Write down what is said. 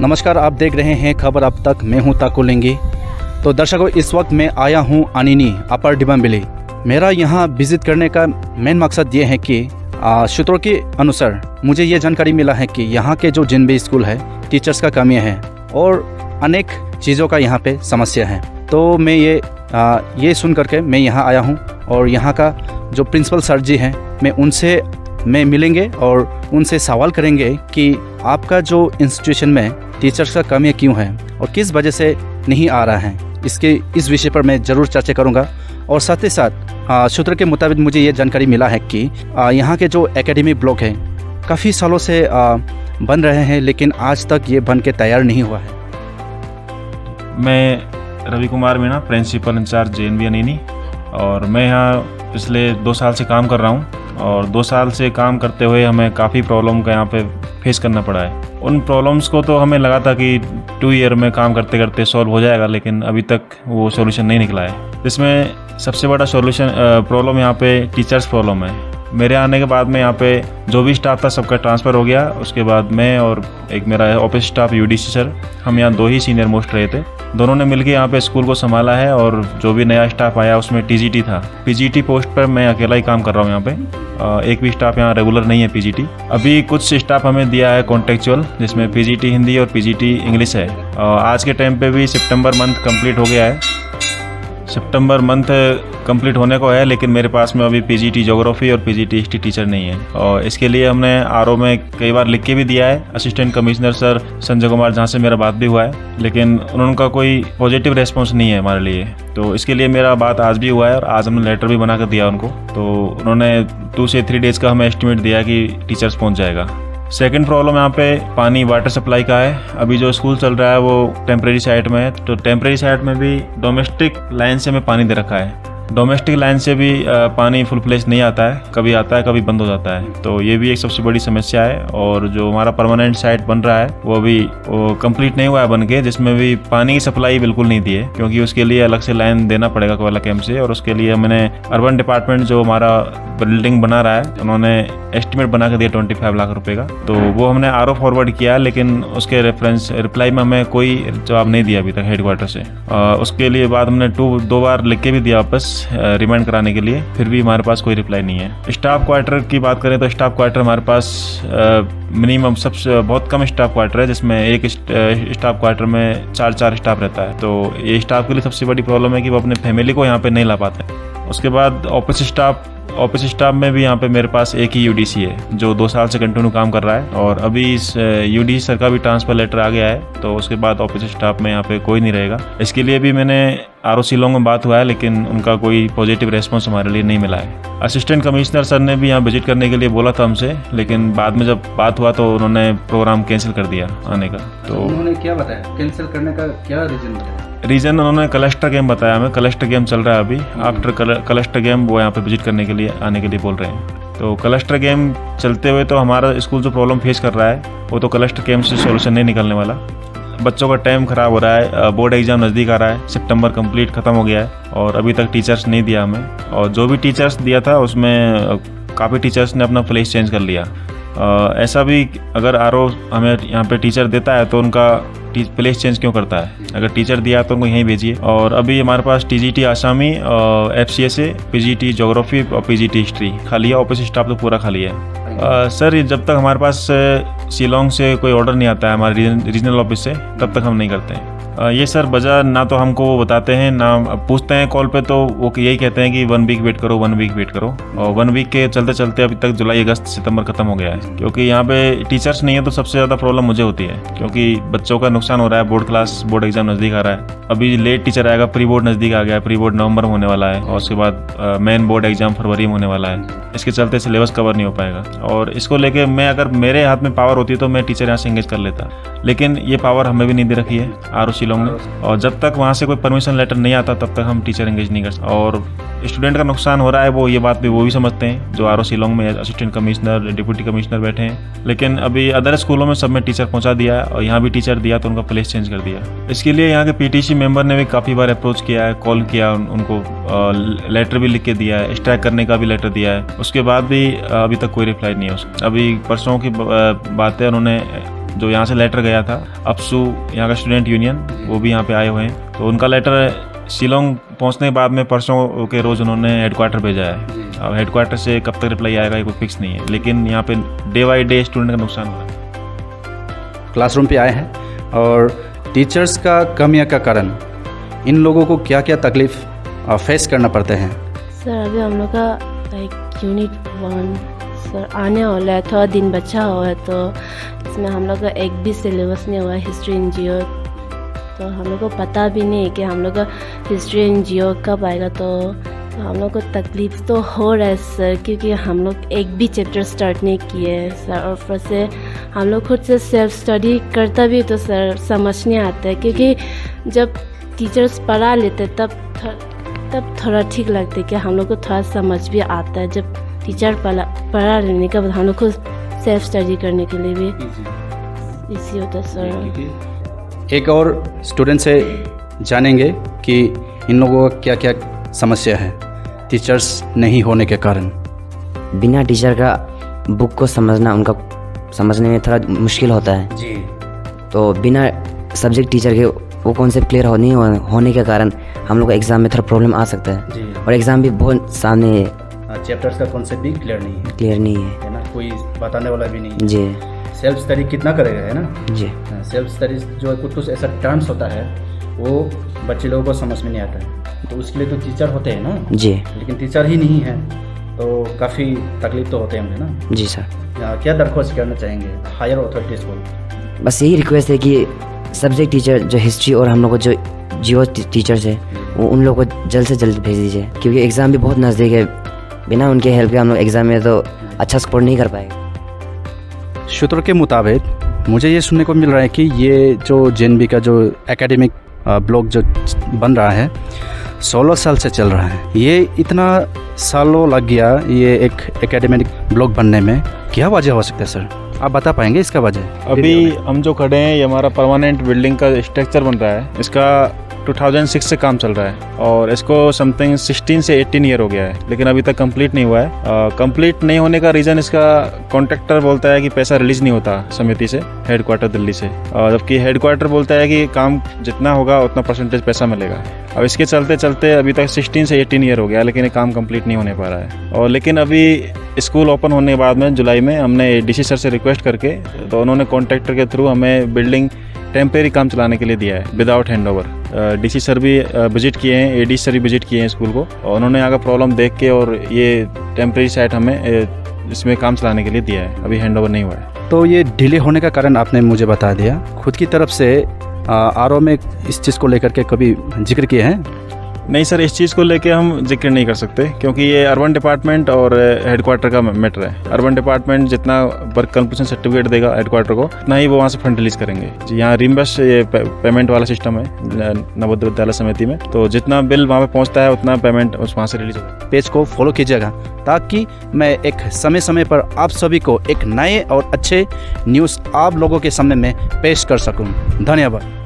नमस्कार, आप देख रहे हैं खबर अब तक। मैं हूं ताकू लिंगी। तो दर्शकों, इस वक्त मैं आया हूं अनिनी अपर डिबंबिली। मेरा यहां विजिट करने का मेन मकसद ये है कि सूत्रों के अनुसार मुझे ये जानकारी मिला है कि यहाँ के जो जिन भी स्कूल है टीचर्स का कमी है और अनेक चीज़ों का यहाँ पे समस्या है। तो मैं ये सुन करके मैं यहाँ आया हूँ और यहाँ का जो प्रिंसिपल सर जी हैं मैं मिलेंगे और उनसे सवाल करेंगे कि आपका जो इंस्टीट्यूशन में टीचर्स का कमी क्यों है और किस वजह से नहीं आ रहा है। इस विषय पर मैं ज़रूर चर्चा करूँगा। और साथ ही साथ सूत्र के मुताबिक मुझे ये जानकारी मिला है कि यहाँ के जो एकेडमिक ब्लॉक है काफ़ी सालों से बन रहे हैं, लेकिन आज तक ये बन के तैयार नहीं हुआ है। मैं Ravi Kumar Meena, principal incharge JNV अनिनी, और मैं यहाँ पिछले 2 साल से काम कर रहा हूँ। और 2 साल से काम करते हुए हमें काफ़ी प्रॉब्लम का यहाँ पे फेस करना पड़ा है। उन प्रॉब्लम्स को तो हमें लगा था कि 2 ईयर में काम करते करते सॉल्व हो जाएगा, लेकिन अभी तक वो सॉल्यूशन नहीं निकला है। इसमें सबसे बड़ा प्रॉब्लम यहाँ पे टीचर्स प्रॉब्लम है। मेरे आने के बाद में यहाँ पे जो भी स्टाफ था सबका ट्रांसफ़र हो गया। उसके बाद मैं और एक मेरा ऑफिस स्टाफ UDC सर, हम यहाँ 2 ही सीनियर मोस्ट रहे थे। दोनों ने मिलकर यहाँ पे स्कूल को संभाला है। और जो भी नया स्टाफ आया उसमें TGT था। PGT पोस्ट पर मैं अकेला ही काम कर रहा हूँ यहाँ पे। एक भी स्टाफ यहाँ रेगुलर नहीं है PGT। अभी कुछ स्टाफ हमें दिया है कॉन्टेक्चुअल, जिसमें PGT हिंदी और PGT इंग्लिश है। आज के टाइम पे भी सितंबर मंथ कंप्लीट हो गया है। सितंबर मंथ कंप्लीट होने को है, लेकिन मेरे पास में अभी PGT ज्योग्राफी और PGT हिस्ट्री टीचर नहीं है। और इसके लिए हमने RO में कई बार लिख के भी दिया है। Assistant commissioner sir Sanjay Kumar, जहाँ से मेरा बात भी हुआ है, लेकिन उनका कोई पॉजिटिव रेस्पॉन्स नहीं है हमारे लिए। तो इसके लिए मेरा बात आज भी हुआ है और आज हमने लेटर भी बना कर दिया उनको। तो उन्होंने 2 से 3 डेज़ का हमें एस्टिमेट दिया कि टीचर्स पहुँच जाएगा। सेकंड प्रॉब्लम यहाँ पे पानी वाटर सप्लाई का है। अभी जो स्कूल चल रहा है वो टेम्परेरी साइट में है। तो टेम्परेरी साइट में भी डोमेस्टिक लाइन से हमें पानी दे रखा है। डोमेस्टिक लाइन से भी पानी फुल फ्लेश नहीं आता है, कभी आता है कभी बंद हो जाता है। तो ये भी एक सबसे बड़ी समस्या है। और जो हमारा परमानेंट साइट बन रहा है वो अभी कंप्लीट नहीं हुआ है बन के, जिसमें भी पानी की सप्लाई बिल्कुल नहीं दी है, क्योंकि उसके लिए अलग से लाइन देना पड़ेगा कोयला कैंप से। और उसके लिए मैंने अर्बन डिपार्टमेंट जो हमारा बिल्डिंग बना रहा है, उन्होंने एस्टिमेट बना कर दिया 25 लाख रुपए का। तो वो हमने RO फॉरवर्ड किया, लेकिन उसके रिप्लाई में हमें कोई जवाब नहीं दिया अभी तक हेडक्वार्टर से। उसके लिए बाद हमने 2 बार लिख के भी दिया वापस रिमाइंड कराने के लिए, फिर भी हमारे पास कोई रिप्लाई नहीं है। स्टाफ क्वार्टर की बात करें तो स्टाफ क्वार्टर हमारे पास मिनिमम सबसे बहुत कम स्टाफ क्वार्टर है, जिसमें एक स्टाफ क्वार्टर में 4 स्टाफ रहता है। तो ये स्टाफ के लिए सबसे बड़ी प्रॉब्लम है कि वो अपने फैमिली को यहाँ पे नहीं ला पाते। उसके बाद ऑफिस स्टाफ में भी यहाँ पे मेरे पास एक ही UDC है जो 2 साल से कंटिन्यू काम कर रहा है। और अभी इस UDC सर का भी ट्रांसफ़र लेटर आ गया है, तो उसके बाद ऑफिस स्टाफ में यहाँ पे कोई नहीं रहेगा। इसके लिए भी मैंने RO शिलोंग में बात हुआ है, लेकिन उनका कोई पॉजिटिव रेस्पॉन्स हमारे लिए नहीं मिला है। असिस्टेंट कमिश्नर सर ने भी यहाँ विजिट करने के लिए बोला था हमसे, लेकिन बाद में जब बात हुआ तो उन्होंने प्रोग्राम कैंसिल कर दिया आने का। तो उन्होंने क्या बताया, कैंसिल करने का क्या रीज़न बताया? रीज़न उन्होंने क्लस्टर गेम बताया हमें। क्लस्टर गेम चल रहा है अभी। आफ्टर क्लस्टर गेम वो यहाँ पे विजिट करने के लिए आने के लिए बोल रहे हैं। तो क्लस्टर गेम चलते हुए तो हमारा स्कूल जो प्रॉब्लम फेस कर रहा है वो तो क्लस्टर गेम से सॉल्यूशन नहीं निकलने वाला। बच्चों का टाइम ख़राब हो रहा है। बोर्ड एग्ज़ाम नज़दीक आ रहा है। सितंबर कंप्लीट ख़त्म हो गया है और अभी तक टीचर्स नहीं दिया हमें। और जो भी टीचर्स दिया था उसमें काफ़ी टीचर्स ने अपना प्लेस चेंज कर लिया। ऐसा भी अगर RO हमें यहाँ पे टीचर देता है तो उनका प्लेस चेंज क्यों करता है? अगर टीचर दिया तो उनको यहीं भेजिए। और अभी हमारे पास TGT आसामी, FCSA, PGT ज्योग्राफी और PGT हिस्ट्री खाली है। ऑफिस स्टाफ तो पूरा खाली है। सर, जब तक हमारे पास शिलोंग से कोई ऑर्डर नहीं आता है हमारे रीजनल ऑफिस से, तब तक हम नहीं करते हैं। ये सर वजह ना तो हमको वो बताते हैं ना पूछते हैं कॉल पे, तो वो यही कहते हैं कि 1 वीक वेट करो, 1 वीक वेट करो। और 1 वीक के चलते चलते अभी तक जुलाई, अगस्त, सितंबर खत्म हो गया है। क्योंकि यहाँ पे टीचर्स नहीं है तो सबसे ज़्यादा प्रॉब्लम मुझे होती है, क्योंकि बच्चों का नुकसान हो रहा है। बोर्ड एग्जाम नज़दीक आ रहा है। अभी लेट टीचर आएगा, प्री बोर्ड नज़दीक आ गया है। प्री बोर्ड नवंबर में होने वाला है और उसके बाद मेन बोर्ड एग्जाम फरवरी में होने वाला है। इसके चलते सिलेबस कवर नहीं हो पाएगा। और इसको लेके मैं, अगर मेरे हाथ में पावर होती तो मैं टीचर यहाँ से इंगेज कर लेता, लेकिन ये पावर हमें भी नहीं दे रखी है RO शिलोंग ने। और जब तक वहाँ से कोई परमिशन लेटर नहीं आता तब तक हम टीचर एंगेज नहीं कर सकते। और स्टूडेंट का नुकसान हो रहा है, वो ये बात भी वो भी समझते हैं जो RO शिलोंग में असिस्टेंट कमिश्नर, डिप्टी कमिश्नर बैठे हैं। लेकिन अभी अदर स्कूलों में सब में टीचर पहुँचा दिया है और यहाँ भी टीचर दिया तो उनका प्लेस चेंज कर दिया। इसके लिए यहाँ के PTC मेंबर ने भी काफ़ी बार अप्रोच किया है, कॉल किया, उनको लेटर भी लिख के दिया है, स्ट्राइक करने का भी लेटर दिया है। उसके बाद भी अभी तक कोई रिप्लाई नहीं है उसका। अभी परसों की बात है, उन्होंने जो यहाँ से लेटर गया था अपसू यहाँ का स्टूडेंट यूनियन, वो भी यहाँ पे आए हुए हैं। तो उनका लेटर शिलोंग पहुँचने के बाद में परसों के रोज़ उन्होंने हेडक्वार्टर भेजा है। अब हेडक्वार्टर से कब तक रिप्लाई आएगा ये कोई फिक्स नहीं है, लेकिन यहाँ पे डे बाई डे स्टूडेंट का नुकसान हो रहा है। क्लासरूम पे आए हैं और टीचर्स का कमियां का कारण इन लोगों को क्या क्या तकलीफ फेस करना पड़ते हैं? सर अभी हम लोग का लाइक यूनिट 1 सर आने वाला है, थोड़ा दिन बचा हुआ है, तो इसमें हम लोग का एक भी सिलेबस नहीं हुआ है हिस्ट्री एंड जियो। तो हम लोग को पता भी नहीं है कि हम लोग का हिस्ट्री एंड जियो कब आएगा। तो हम लोग को तकलीफ तो हो रहा है सर, क्योंकि हम लोग एक भी चैप्टर स्टार्ट नहीं किए हैं सर। और फिर से हम लोग खुद से सेल्फ स्टडी करता भी तो सर समझ नहीं आता है, क्योंकि जब टीचर्स पढ़ा लेते तब थोड़ा ठीक लगता है कि हम लोग को थोड़ा समझ भी आता है। जब टीचर पढ़ा लेने के बाद हम लोग खुद सेल्फ स्टडी करने के लिए भी इजी होता है सर। एक और स्टूडेंट से जानेंगे कि इन लोगों का क्या क्या समस्या है टीचर्स नहीं होने के कारण। बिना टीचर का बुक को समझना उनका समझने में थोड़ा मुश्किल होता है जी। तो बिना सब्जेक्ट टीचर के वो कॉन्सेप्ट क्लियर होने के कारण हम लोग को एग्ज़ाम में थोड़ा प्रॉब्लम आ सकता है जी। और एग्ज़ाम भी बहुत सामने है, चैप्टर्स का कॉन्सेप्ट भी क्लियर नहीं है ना, कोई बताने वाला भी नहीं है जी। सेल्फ स्टडी कितना करेगा, है ना जी। सेल्फ स्टडी जो कुछ ऐसा टर्म्स होता है वो बच्चे लोगों को समझ में नहीं आता है, तो उसके लिए तो टीचर होते हैं ना जी। लेकिन टीचर ही नहीं है तो काफ़ी तकलीफ तो होते हैं ना जी सर। क्या दरख्वास्त करना चाहेंगे हायर अथॉरिटीज़ को? बस यही रिक्वेस्ट है कि सब्जेक्ट टीचर जो हिस्ट्री और हम लोग को जो जियो टीचर्स है वो उन लोगों को जल्द से जल्द भेज दीजिए, क्योंकि एग्ज़ाम भी बहुत नज़दीक है। बिना उनके हेल्प के हम लोग एग्ज़ाम में तो अच्छा स्कोर नहीं कर पाएंगे। सूत्रों के मुताबिक मुझे ये सुनने को मिल रहा है कि ये जो जेएनवी का जो एकेडमिक ब्लॉक जो बन रहा है 16 साल से चल रहा है। ये इतना सालों लग गया ये एक एकेडमिक ब्लॉक बनने में, क्या वजह हो सकता है सर? आप बता पाएंगे इसका वजह? अभी हम जो खड़े हैं ये हमारा परमानेंट बिल्डिंग का स्ट्रक्चर बन रहा है। इसका 2006 से काम चल रहा है और इसको समथिंग 16 से 18 ईयर हो गया है, लेकिन अभी तक कंप्लीट नहीं हुआ है। कंप्लीट नहीं होने का रीज़न इसका कॉन्ट्रैक्टर बोलता है कि पैसा रिलीज नहीं होता समिति से, हेडक्वार्टर दिल्ली से, और जबकि हेडक्वार्टर बोलता है कि काम जितना होगा उतना परसेंटेज पैसा मिलेगा। अब इसके चलते चलते अभी तक 16 से 18 ईयर हो गया, लेकिन ये काम कंप्लीट नहीं होने पा रहा है। और लेकिन अभी स्कूल ओपन होने के बाद में जुलाई में हमने डीसी सर से रिक्वेस्ट करके तो उन्होंने कॉन्ट्रैक्टर के थ्रू हमें बिल्डिंग टेम्परेरी काम चलाने के लिए दिया है विदाउट हैंडओवर। डीसी सर भी विजिट किए हैं, एडी सर भी विजिट किए हैं स्कूल को, और उन्होंने यहाँ का प्रॉब्लम देख के और ये टेम्परेरी साइट हमें इसमें काम चलाने के लिए दिया है। अभी हैंडओवर नहीं हुआ है। तो ये डिले होने का कारण आपने मुझे बता दिया। खुद की तरफ से आरओ में इस चीज़ को लेकर के कभी जिक्र किए हैं? नहीं सर, इस चीज़ को लेके हम जिक्र नहीं कर सकते, क्योंकि ये अर्बन डिपार्टमेंट और हेडक्वार्टर का मैटर है। अर्बन डिपार्टमेंट जितना वर्क कंप्लीशन सर्टिफिकेट देगा हेडक्वार्टर को, उतना ही वो वहाँ से फंड रिलीज करेंगे। यहाँ रिम्बर्स ये पेमेंट वाला सिस्टम है नवोदय विद्यालय समिति में, तो जितना बिल वहाँ पे पहुँचता है उतना पेमेंट वहाँ से रिलीज होगा। पेज को फॉलो कीजिएगा ताकि मैं एक समय समय पर आप सभी को एक नए और अच्छे न्यूज़ आप लोगों के सामने में पेश कर सकूँ। धन्यवाद।